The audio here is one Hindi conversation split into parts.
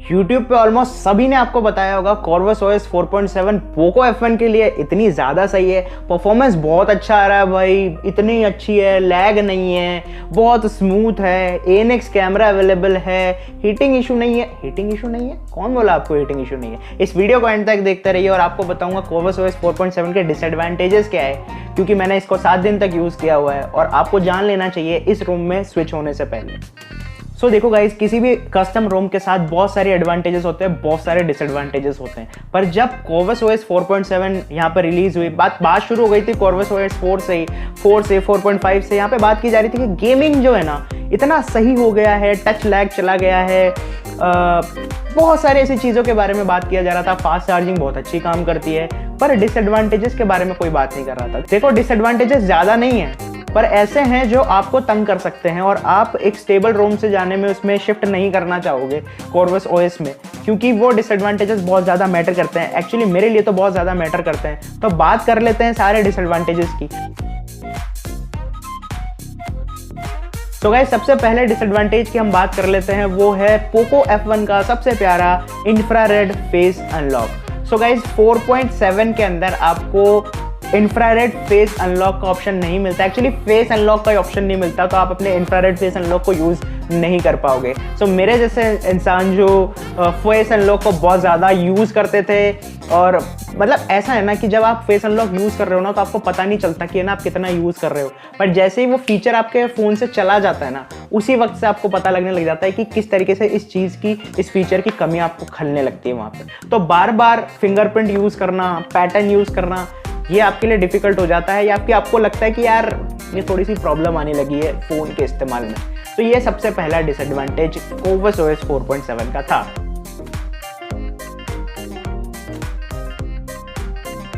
YouTube पे ऑलमोस्ट सभी ने आपको बताया होगा Corvus OS 4.7 पोको F1 के लिए इतनी ज़्यादा सही है, परफॉर्मेंस बहुत अच्छा आ रहा है भाई, इतनी अच्छी है, लैग नहीं है, बहुत स्मूथ है, ANX कैमरा अवेलेबल है, हीटिंग इशू नहीं है। हीटिंग इशू नहीं है? कौन बोला आपको हीटिंग इशू नहीं है? इस वीडियो को एंड तक देखते रहिए और आपको बताऊंगा Corvus OS 4.7 के डिसएडवांटेजेस क्या है, क्योंकि मैंने इसको 7 दिन तक यूज़ किया हुआ है और आपको जान लेना चाहिए इस रूम में स्विच होने से पहले। सो देखो गाइज, किसी भी कस्टम रोम के साथ बहुत सारे एडवांटेजेस होते हैं, बहुत सारे डिसएडवांटेजेस होते हैं, पर जब Corvus OS 4.7 यहाँ पर रिलीज हुई, बात शुरू हो गई थी Corvus OS 4 से 4.5 से यहाँ पे बात की जा रही थी कि गेमिंग जो है ना इतना सही हो गया है, टच लैग चला गया है, बहुत सारी ऐसी चीज़ों के बारे में बात किया जा रहा था, फास्ट चार्जिंग बहुत अच्छी काम करती है, पर डिसएडवांटेजेस के बारे में कोई बात नहीं कर रहा था। देखो, डिसएडवांटेजेस ज़्यादा नहीं है, पर ऐसे हैं जो आपको तंग कर सकते हैं और आप एक स्टेबल रोम से जाने में उसमें शिफ्ट नहीं करना चाहोगे Corvus OS में, क्योंकि वो डिसएडवांटेजेस बहुत ज़्यादा मैटर करते हैं। एक्चुअली मेरे लिए तो बहुत ज़्यादा मैटर करते हैं, तो बात कर लेते हैं सारे डिसएडवांटेजेस की। तो गाइस, सबसे पहले डिसएडवांटेज की हम बात कर लेते हैं, वो है पोको F1 का सबसे प्यारा infrared face unlock. So guys, 4.7 के अंदर आपको इंफ्रारेड फेस अनलॉक का ऑप्शन नहीं मिलता। एक्चुअली फेस अनलॉक का ऑप्शन नहीं मिलता, तो आप अपने इंफ्रारेड फेस अनलॉक को यूज़ नहीं कर पाओगे। सो मेरे जैसे इंसान जो फेस अनलॉक को बहुत ज़्यादा यूज़ करते थे, और मतलब ऐसा है ना कि जब आप फेस अनलॉक यूज़ कर रहे हो ना तो आपको पता नहीं चलता कि ना आप कितना यूज़ कर रहे हो, पर जैसे ही वो फीचर आपके फ़ोन से चला जाता है ना, उसी वक्त से आपको पता लगने लग जाता है कि किस तरीके से इस फीचर की कमी आपको खलने लगती है वहाँ पर। तो बार बार फिंगरप्रिंट यूज़ करना, पैटर्न यूज़ करना, ये आपके लिए डिफ़िकल्ट हो जाता है, या आपको लगता है कि यार ये थोड़ी सी प्रॉब्लम आने लगी है फ़ोन के इस्तेमाल में। तो ये सबसे पहला डिसएडवांटेज Corvus OS 4.7 का था।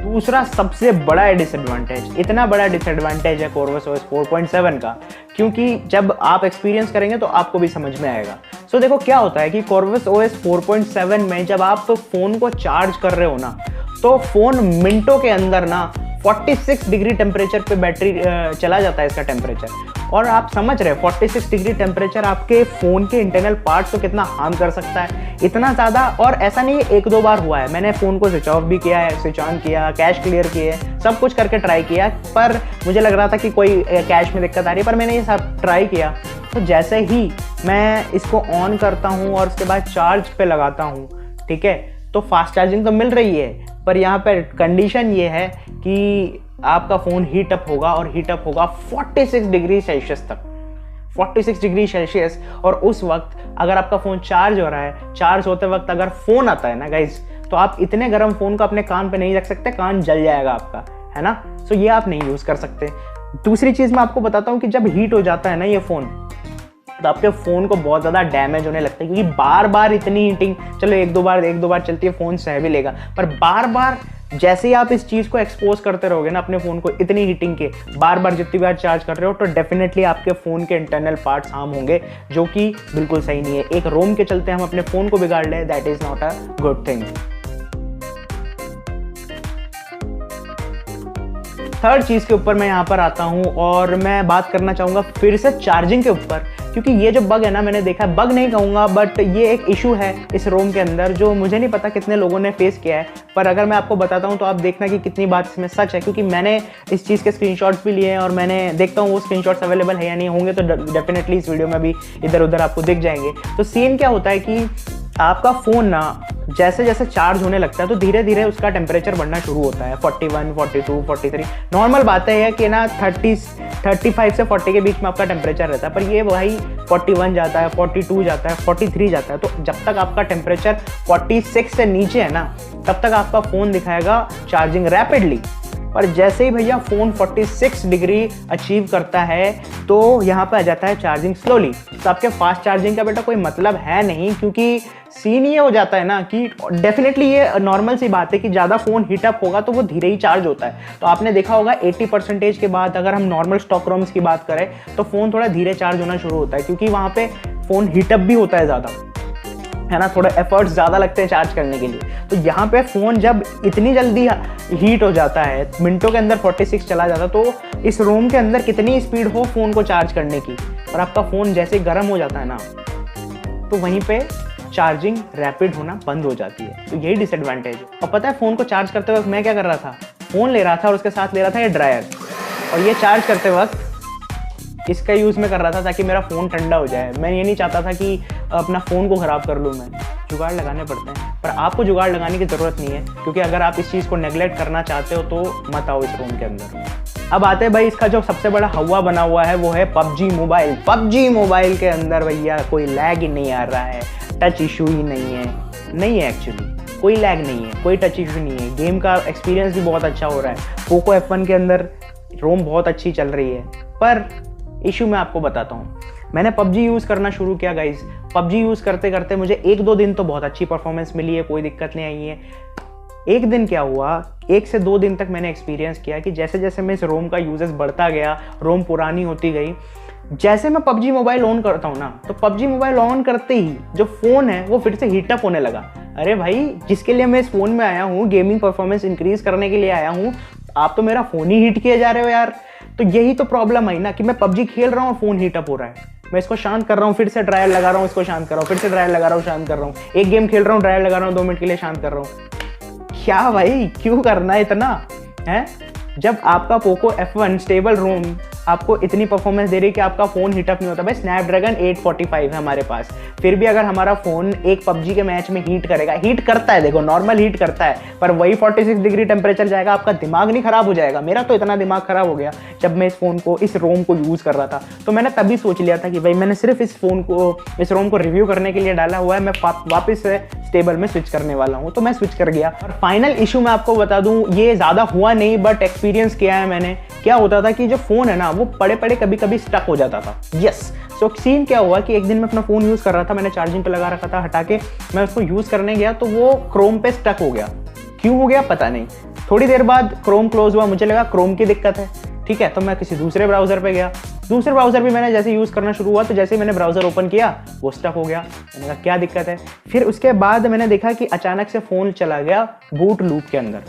दूसरा सबसे बड़ा डिसएडवांटेज, इतना बड़ा डिसएडवांटेज है Corvus OS 4.7 का, क्योंकि जब आप एक्सपीरियंस करेंगे तो आपको भी समझ में आएगा। सो देखो, क्या होता है कि Corvus OS 4.7 में जब आप फ़ोन को चार्ज कर रहे हो ना, तो फ़ोन मिनटों के अंदर ना 46 डिग्री टेम्परेचर पे बैटरी चला जाता है इसका टेम्परेचर। और आप समझ रहे हैं 46 डिग्री टेम्परेचर आपके फ़ोन के इंटरनल पार्ट्स को कितना हार्म कर सकता है, इतना ज़्यादा। और ऐसा नहीं है 1-2 बार हुआ है, मैंने फ़ोन को स्विच ऑफ भी किया है, स्विच ऑन किया, कैश क्लियर किए, सब कुछ करके ट्राई किया, पर मुझे लग रहा था कि कोई कैश में दिक्कत आ रही है, पर मैंने ये सब ट्राई किया। तो जैसे ही मैं इसको ऑन करता हूँ और उसके बाद चार्ज पे लगाता हूँ, ठीक है, तो फास्ट चार्जिंग तो मिल रही है, पर यहाँ पर कंडीशन ये है कि आपका फ़ोन हीट अप होगा, और हीट अप होगा 46 डिग्री सेल्सियस तक, 46 डिग्री सेल्सियस। और उस वक्त अगर आपका फ़ोन चार्ज हो रहा है, चार्ज होते वक्त अगर फ़ोन आता है ना गाइज, तो आप इतने गर्म फ़ोन को अपने कान पे नहीं रख सकते, कान जल जाएगा आपका, है ना। सो ये आप नहीं यूज़ कर सकते। दूसरी चीज़ मैं आपको बताता हूँ कि जब हीट हो जाता है ना ये फ़ोन, तो आपके फ़ोन को बहुत ज़्यादा डैमेज होने लगता है, क्योंकि बार बार इतनी हीटिंग, चलो एक दो बार चलती है, फ़ोन सह भी लेगा, पर बार बार जैसे ही आप इस चीज़ को एक्सपोज करते रहोगे ना अपने फ़ोन को इतनी हीटिंग के, बार बार जितनी बार चार्ज कर रहे हो, तो डेफिनेटली आपके फ़ोन के इंटरनल पार्ट्स हार्म होंगे, जो कि बिल्कुल सही नहीं है। एक रोम के चलते हम अपने फ़ोन को बिगाड़ लें, that is not a good thing. Third चीज़ के ऊपर मैं यहाँ पर आता हूँ और मैं बात करना चाहूँगा फिर से चार्जिंग के ऊपर, क्योंकि ये जो बग है ना, मैंने देखा, बग नहीं कहूँगा, बट ये एक इशू है इस रोम के अंदर जो मुझे नहीं पता कितने लोगों ने फेस किया है, पर अगर मैं आपको बताता हूँ तो आप देखना कि कितनी बात इसमें सच है, क्योंकि मैंने इस चीज़ के स्क्रीनशॉट्स भी लिए हैं और मैंने देखता हूँ वो स्क्रीनशॉट्स अवेलेबल है या नहीं, होंगे तो डेफिनेटली इस वीडियो में भी इधर उधर आपको दिख जाएंगे। तो सीन क्या होता है कि आपका फ़ोन ना जैसे जैसे चार्ज होने लगता है तो धीरे धीरे उसका टेम्परेचर बढ़ना शुरू होता है, 41, 42, 43। नॉर्मल बात है कि ना 35 से 40 के बीच में आपका टेम्परेचर रहता है, पर ये वही 41 जाता है, 42 जाता है, 43 जाता है। तो जब तक आपका टेम्परेचर 46 से नीचे है ना, तब तक आपका फ़ोन दिखाएगा चार्जिंग रैपिडली, पर जैसे ही भैया फ़ोन 46 डिग्री अचीव करता है तो यहाँ पे आ जाता है चार्जिंग स्लोली। तो आपके फास्ट चार्जिंग का बेटा कोई मतलब है नहीं, क्योंकि सीन ये हो जाता है ना कि डेफिनेटली ये नॉर्मल सी बात है कि ज़्यादा फ़ोन हीटअप होगा तो वो धीरे ही चार्ज होता है। तो आपने देखा होगा 80% के बाद अगर हम नॉर्मल स्टॉक रोम्स की बात करें तो फ़ोन थोड़ा धीरे चार्ज होना शुरू होता है, क्योंकि वहाँ पे फ़ोन हीटअप भी होता है ज़्यादा, है ना, थोड़ा एफर्ट्स ज़्यादा लगते हैं चार्ज करने के लिए। तो यहाँ पे फ़ोन जब इतनी जल्दी हीट हो जाता है, मिनटों के अंदर 46 चला जाता है, तो इस रोम के अंदर कितनी स्पीड हो फ़ोन को चार्ज करने की, और आपका फ़ोन जैसे गर्म हो जाता है ना, तो वहीं पे चार्जिंग रैपिड होना बंद हो जाती है। तो यही डिसएडवांटेज है। और पता है फ़ोन को चार्ज करते वक्त मैं क्या कर रहा था, फ़ोन ले रहा था और उसके साथ ले रहा था ये ड्रायर, और ये चार्ज करते वक्त इसका यूज़ मैं कर रहा था ताकि मेरा फ़ोन ठंडा हो जाए। मैं ये नहीं चाहता था कि अपना फ़ोन को ख़राब कर लूँ। मैं जुगाड़ लगाने पड़ते हैं, पर आपको जुगाड़ लगाने की ज़रूरत नहीं है, क्योंकि अगर आप इस चीज़ को नेगलेक्ट करना चाहते हो तो मत आओ इस रूम के अंदर। अब आते हैं भाई, इसका जो सबसे बड़ा हवा बना हुआ है वो है पबजी मोबाइल। पबजी मोबाइल के अंदर भैया कोई लैग ही नहीं आ रहा है, टच इशू ही नहीं है एक्चुअली, कोई लैग नहीं है, कोई टच इशू नहीं है। गेम का एक्सपीरियंस भी बहुत अच्छा हो रहा है। पोको F1 के अंदर रोम बहुत अच्छी चल रही है, पर इशू मैं आपको बताता हूँ। मैंने पबजी यूज़ करना शुरू किया गाइज। पबजी यूज़ करते करते मुझे 1-2 दिन तो बहुत अच्छी परफॉर्मेंस मिली है, कोई दिक्कत नहीं आई है। एक दिन क्या हुआ, 1 से 2 दिन तक मैंने एक्सपीरियंस किया कि जैसे जैसे मैं इस रोम का यूजेस बढ़ता गया, रोम पुरानी होती गई, जैसे मैं पबजी मोबाइल ऑन करता हूँ ना, तो पबजी मोबाइल ऑन करते ही जो फ़ोन है वो फिर से हीटअप होने लगा। अरे भाई, जिसके लिए मैं इस फ़ोन में आया हूँ, गेमिंग परफॉर्मेंस इंक्रीज़ करने के लिए आया हूँ, आप तो मेरा फ़ोन ही हीट किए जा रहे हो यार। तो यही तो प्रॉब्लम आई ना कि मैं पबजी खेल रहा हूँ, फ़ोन हीटअप हो रहा है। मैं इसको शांत कर रहा हूँ, फिर से ड्रायर लगा रहा हूँ, इसको शांत कर रहा हूँ, फिर से ड्रायर लगा रहा हूँ, शांत कर रहा हूँ। एक गेम खेल रहा हूँ, ड्रायर लगा रहा हूँ, 2 मिनट के लिए शांत कर रहा हूँ। क्या भाई, क्यों करना है इतना है? जब आपका पोको F1 स्टेबल रोम आपको इतनी परफॉर्मेंस दे रही है कि आपका फ़ोन हीटअप नहीं होता। भाई स्नैपड्रैगन 845 है हमारे पास, फिर भी अगर हमारा फ़ोन एक पबजी के मैच में हीट करेगा, हीट करता है, देखो नॉर्मल हीट करता है, पर वही 46 डिग्री टेम्परेचर जाएगा, आपका दिमाग नहीं ख़राब हो जाएगा? मेरा तो इतना दिमाग ख़राब हो गया जब मैं इस फ़ोन को, इस रोम को यूज़ कर रहा था। तो मैंने तभी सोच लिया था कि भाई मैंने सिर्फ इस फ़ोन को, इस रोम को रिव्यू करने के लिए डाला हुआ है, मैं वापस से स्टेबल में स्विच करने वाला हूँ। तो मैं स्विच कर गया। और फाइनल इशू मैं आपको बता दूँ, ये ज़्यादा हुआ नहीं, बट एक्सपीरियंस किया है मैंने। क्या होता था कि जो फ़ोन है ना, वो पड़े पड़े कभी कभी स्टक हो जाता था। यस, सो सीन क्या हुआ कि एक दिन मैं अपना फ़ोन यूज़ कर रहा था, मैंने चार्जिंग पे लगा रखा था, हटा के मैं उसको यूज़ करने गया तो वो क्रोम पे स्टक हो गया। क्यों हो गया पता नहीं। थोड़ी देर बाद क्रोम क्लोज हुआ, मुझे लगा क्रोम की दिक्कत है, ठीक है। तो मैं किसी दूसरे ब्राउज़र पे गया, दूसरे ब्राउज़र भी मैंने जैसे यूज़ करना शुरू हुआ, तो जैसे ही मैंने ब्राउज़र ओपन किया वो स्टक हो गया। मैंने कहा क्या दिक्कत है। फिर उसके बाद मैंने देखा कि अचानक से फ़ोन चला गया बूट लूप के अंदर।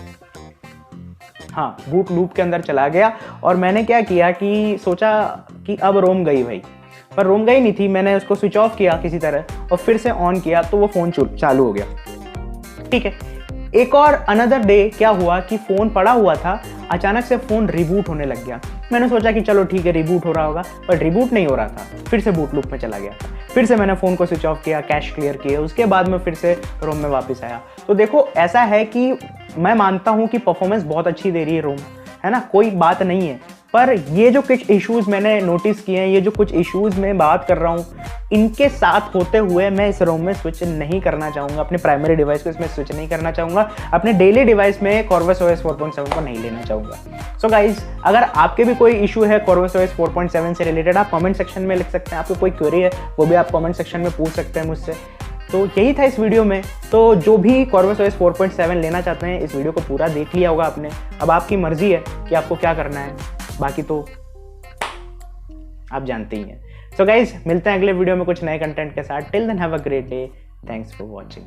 हाँ, बूट लूप के अंदर चला गया। और मैंने क्या किया कि सोचा कि अब रोम गई भाई, पर रोम गई नहीं थी। मैंने उसको स्विच ऑफ किया किसी तरह और फिर से ऑन किया तो वो फ़ोन चालू हो गया, ठीक है। एक और अनदर डे क्या हुआ कि फ़ोन पड़ा हुआ था, अचानक से फ़ोन रिबूट होने लग गया। मैंने सोचा कि चलो ठीक है, रिबूट हो रहा होगा, पर रिबूट नहीं हो रहा था। फिर से बूट लूप में चला गया। फिर से मैंने फ़ोन को स्विच ऑफ किया, कैश क्लियर किया, उसके बाद में फिर से रोम में वापस आया। तो देखो ऐसा है कि मैं मानता हूँ कि परफॉर्मेंस बहुत अच्छी दे रही है रोम, है ना, कोई बात नहीं है। पर ये जो कुछ इश्यूज़ मैंने नोटिस किए हैं, ये जो कुछ इश्यूज़ मैं बात कर रहा हूँ, इनके साथ होते हुए मैं इस रोम में स्विच नहीं करना चाहूँगा। अपने प्राइमरी डिवाइस को इसमें स्विच नहीं करना चाहूँगा। अपने डेली डिवाइस में कॉर्वस OS 4.7 को नहीं लेना चाहूँगा। सो गाइज, अगर आपके भी कोई इशू है कॉर्वस OS 4.7 से रिलेटेड, आप कमेंट सेक्शन में लिख सकते हैं। आपको कोई क्वेरी है वो भी आप कमेंट सेक्शन में पूछ सकते हैं मुझसे। तो यही था इस वीडियो में। तो जो भी कॉर्वस OS 4.7 लेना चाहते हैं, इस वीडियो को पूरा देख लिया होगा आपने। अब आपकी मर्जी है कि आपको क्या करना है, बाकी तो आप जानते ही हैं। सो गाइज, मिलते हैं अगले वीडियो में कुछ नए कंटेंट के साथ। Till then have a great day. Thanks for watching.